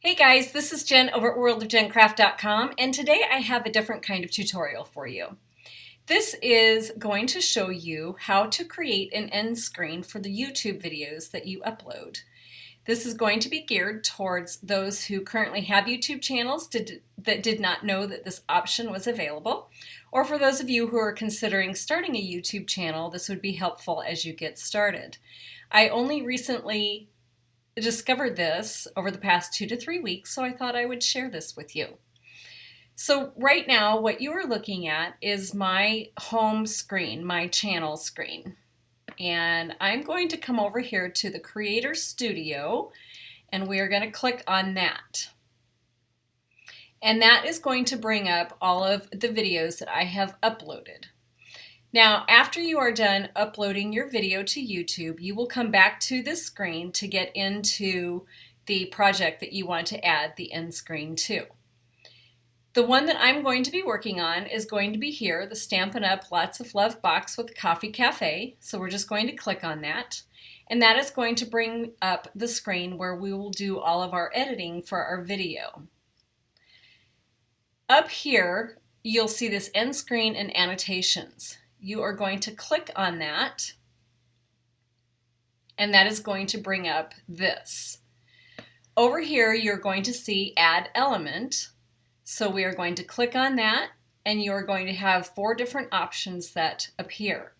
Hey guys, this is Jen over at worldofjencraft.com, and today I have a different kind of tutorial for you. This is going to show you how to create an end screen for the YouTube videos that you upload. This is going to be geared towards those who currently have YouTube channels that did not know that this option was available, or for those of you who are considering starting a YouTube channel, this would be helpful as you get started. I only recently discovered this over the past 2 to 3 weeks, so I thought I would share this with you. So right now what you are looking at is my home screen, my channel screen. And I'm going to come over here to the Creator Studio and we are going to click on that. And that is going to bring up all of the videos that I have uploaded. Now, after you are done uploading your video to YouTube, you will come back to this screen to get into the project that you want to add the end screen to. The one that I'm going to be working on is going to be here, the Stampin' Up Lots of Love box with Coffee Cafe. So we're just going to click on that. And that is going to bring up the screen where we will do all of our editing for our video. Up here, you'll see this end screen and annotations. You are going to click on that, and that is going to bring up this. Over here, you're going to see Add Element. So we are going to click on that, and you're going to have 4 different options that appear.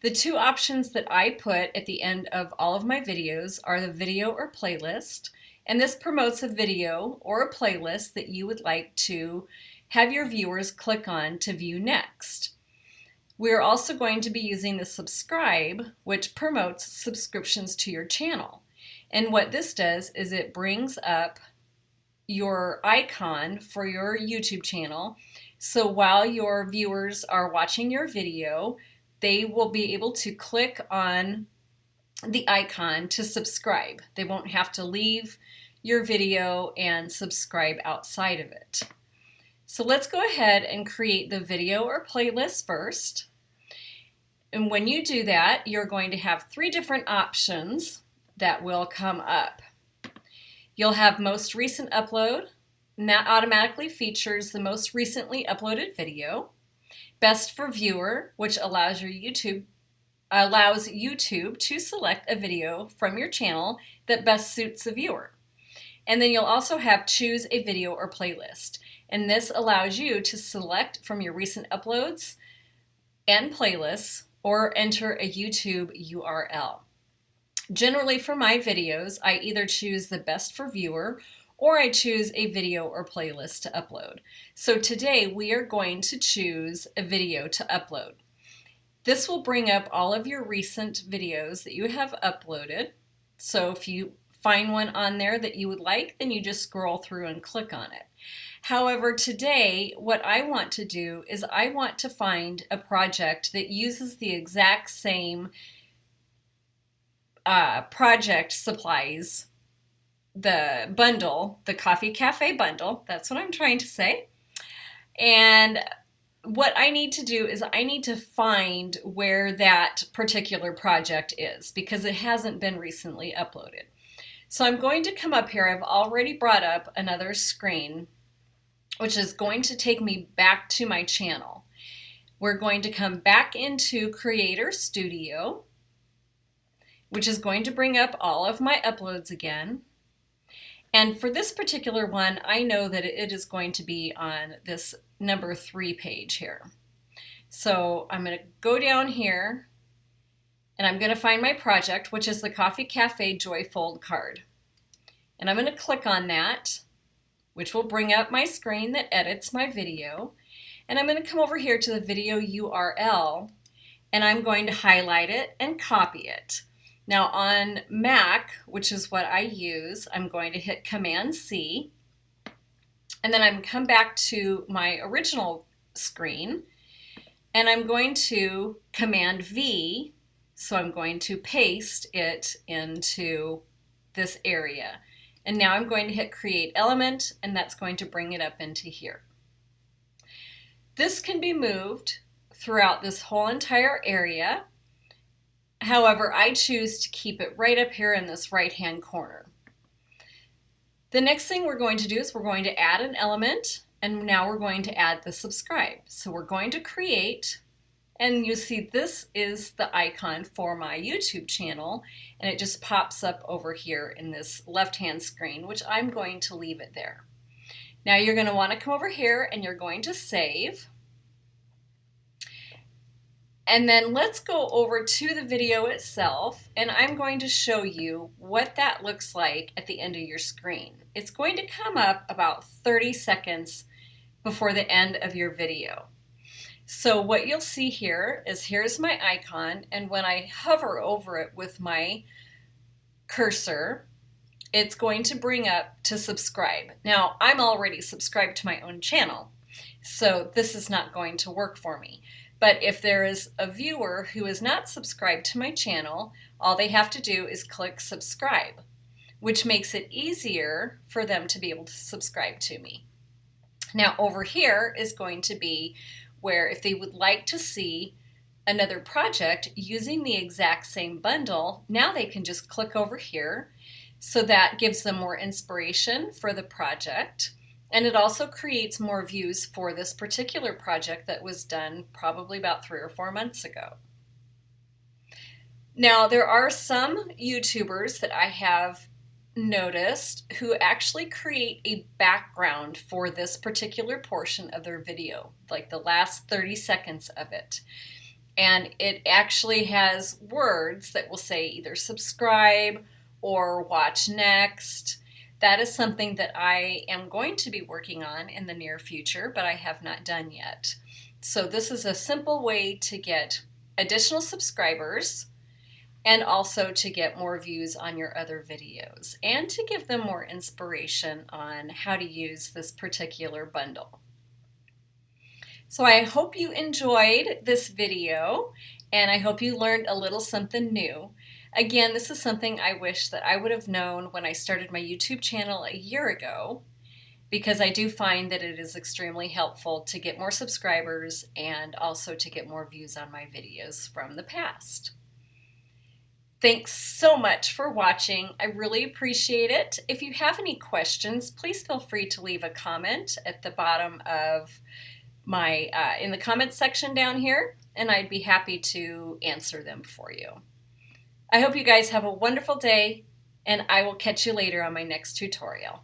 The 2 options that I put at the end of all of my videos are the video or playlist, and this promotes a video or a playlist that you would like to have your viewers click on to view next. We're also going to be using the subscribe, which promotes subscriptions to your channel. And what this does is it brings up your icon for your YouTube channel. So while your viewers are watching your video, they will be able to click on the icon to subscribe. They won't have to leave your video and subscribe outside of it. So let's go ahead and create the video or playlist first. And when you do that, you're going to have 3 different options that will come up. You'll have most recent upload, and that automatically features the most recently uploaded video. Best for viewer, which allows YouTube to select a video from your channel that best suits the viewer. And then you'll also have choose a video or playlist. And this allows you to select from your recent uploads and playlists or enter a YouTube URL. Generally for my videos, I either choose the best for viewer or I choose a video or playlist to upload. So today we are going to choose a video to upload. This will bring up all of your recent videos that you have uploaded. So if you find one on there that you would like, then you just scroll through and click on it. However, today what I want to do is I want to find a project that uses the exact same project supplies, the bundle, the Coffee Cafe bundle, that's what I'm trying to say. And what I need to do is I need to find where that particular project is because it hasn't been recently uploaded. So I'm going to come up here. I've already brought up another screen, which is going to take me back to my channel. We're going to come back into Creator Studio, which is going to bring up all of my uploads again. And for this particular one, I know that it is going to be on this number 3 page here. So I'm going to go down here and I'm going to find my project, which is the Coffee Cafe Joyfold card. And I'm going to click on that, which will bring up my screen that edits my video. And I'm going to come over here to the video URL and I'm going to highlight it and copy it. Now on Mac, which is what I use, I'm going to hit Command C, and then I'm going to come back to my original screen, and I'm going to Command V, so I'm going to paste it into this area. And now I'm going to hit Create Element, and that's going to bring it up into here. This can be moved throughout this whole entire area. However, I choose to keep it right up here in this right-hand corner. The next thing we're going to do is we're going to add an element, and now we're going to add the subscribe. So we're going to create, and you see this is the icon for my YouTube channel, and it just pops up over here in this left-hand screen, which I'm going to leave it there. Now you're going to want to come over here and you're going to save. And then let's go over to the video itself, and I'm going to show you what that looks like at the end of your screen. It's going to come up about 30 seconds before the end of your video. So what you'll see here is here's my icon, and when I hover over it with my cursor, it's going to bring up to subscribe. Now, I'm already subscribed to my own channel, so this is not going to work for me. But if there is a viewer who is not subscribed to my channel, all they have to do is click subscribe, which makes it easier for them to be able to subscribe to me. Now over here is going to be where if they would like to see another project using the exact same bundle, now they can just click over here. So that gives them more inspiration for the project. And it also creates more views for this particular project that was done probably about 3 or 4 months ago. Now, there are some YouTubers that I have noticed who actually create a background for this particular portion of their video, like the last 30 seconds of it. And it actually has words that will say either subscribe or watch next. That is something that I am going to be working on in the near future, but I have not done yet. So this is a simple way to get additional subscribers and also to get more views on your other videos and to give them more inspiration on how to use this particular bundle. So I hope you enjoyed this video, and I hope you learned a little something new. Again, this is something I wish that I would have known when I started my YouTube channel a year ago, because I do find that it is extremely helpful to get more subscribers and also to get more views on my videos from the past. Thanks so much for watching. I really appreciate it. If you have any questions, please feel free to leave a comment at the bottom of my, in the comments section down here, and I'd be happy to answer them for you. I hope you guys have a wonderful day, and I will catch you later on my next tutorial.